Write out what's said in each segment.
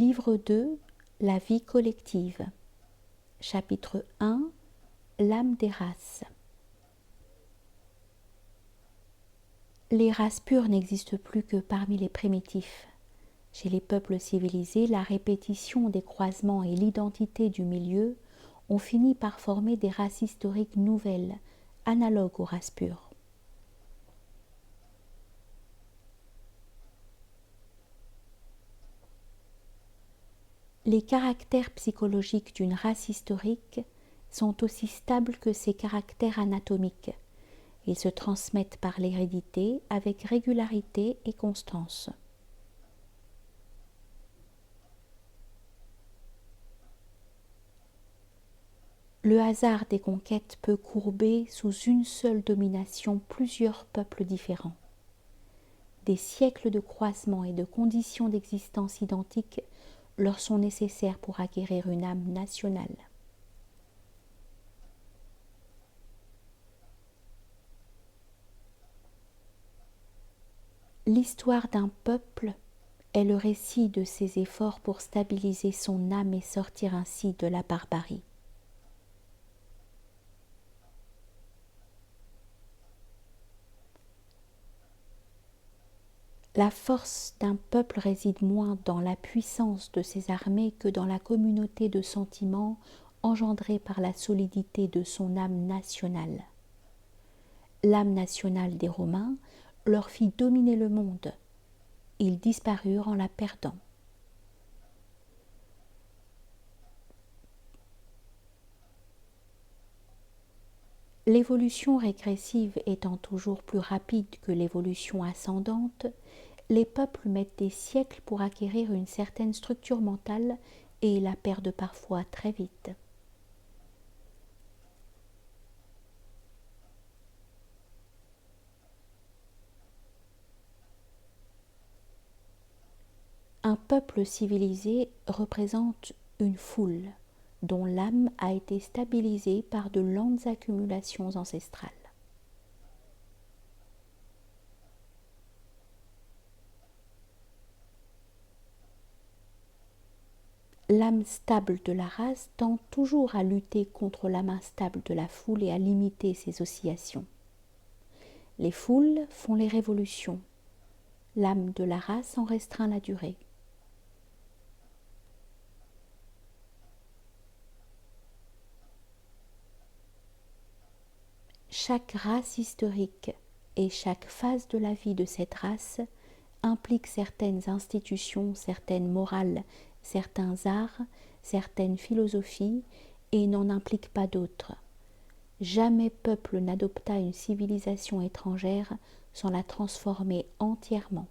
Livre 2, La vie collective. Chapitre 1, L'âme des races. Les races pures n'existent plus que parmi les primitifs. Chez les peuples civilisés, la répétition des croisements et l'identité du milieu ont fini par former des races historiques nouvelles, analogues aux races pures. Les caractères psychologiques d'une race historique sont aussi stables que ses caractères anatomiques. Ils se transmettent par l'hérédité avec régularité et constance. Le hasard des conquêtes peut courber sous une seule domination plusieurs peuples différents. Des siècles de croisements et de conditions d'existence identiques leur sont nécessaires pour acquérir une âme nationale. L'histoire d'un peuple est le récit de ses efforts pour stabiliser son âme et sortir ainsi de la barbarie. La force d'un peuple réside moins dans la puissance de ses armées que dans la communauté de sentiments engendrée par la solidité de son âme nationale. L'âme nationale des Romains leur fit dominer le monde. Ils disparurent en la perdant. L'évolution régressive étant toujours plus rapide que l'évolution ascendante, les peuples mettent des siècles pour acquérir une certaine structure mentale et la perdent parfois très vite. Un peuple civilisé représente une foule dont l'âme a été stabilisée par de lentes accumulations ancestrales. L'âme stable de la race tend toujours à lutter contre l'âme instable de la foule et à limiter ses oscillations. Les foules font les révolutions. L'âme de la race en restreint la durée. Chaque race historique et chaque phase de la vie de cette race implique certaines institutions, certaines morales, certains arts, certaines philosophies et n'en implique pas d'autres. Jamais peuple n'adopta une civilisation étrangère sans la transformer entièrement.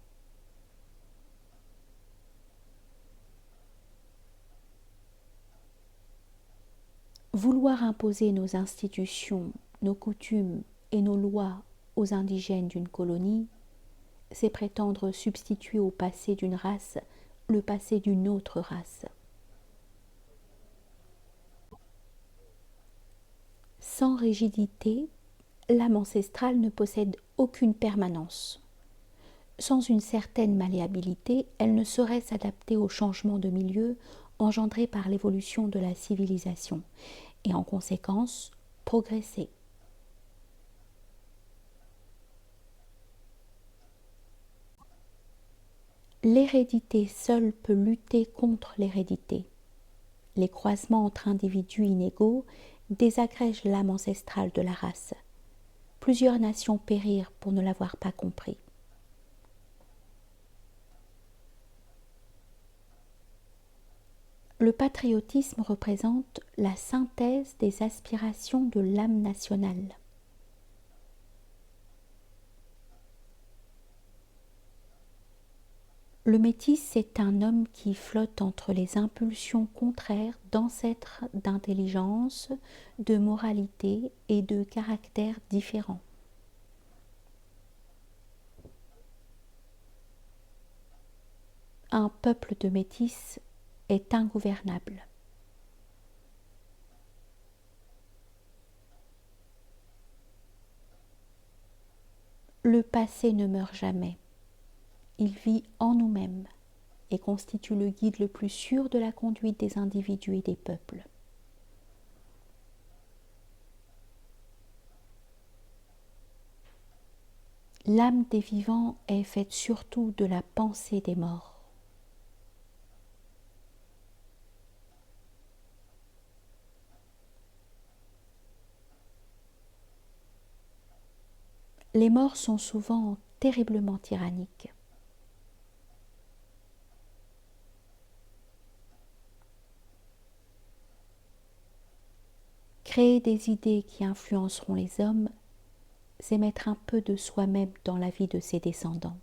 Vouloir imposer nos institutions, nos coutumes et nos lois aux indigènes d'une colonie, c'est prétendre substituer au passé d'une race le passé d'une autre race. Sans rigidité, l'âme ancestrale ne possède aucune permanence. Sans une certaine malléabilité, elle ne saurait s'adapter aux changements de milieu engendrés par l'évolution de la civilisation et en conséquence progresser. L'hérédité seule peut lutter contre l'hérédité. Les croisements entre individus inégaux désagrègent l'âme ancestrale de la race. Plusieurs nations périrent pour ne l'avoir pas compris. Le patriotisme représente la synthèse des aspirations de l'âme nationale. Le métis est un homme qui flotte entre les impulsions contraires d'ancêtres d'intelligence, de moralité et de caractères différents. Un peuple de métis est ingouvernable. Le passé ne meurt jamais. Il vit en nous-mêmes. et constitue le guide le plus sûr de la conduite des individus et des peuples. L'âme des vivants est faite surtout de la pensée des morts. Les morts sont souvent terriblement tyranniques. Créer des idées qui influenceront les hommes, c'est mettre un peu de soi-même dans la vie de ses descendants.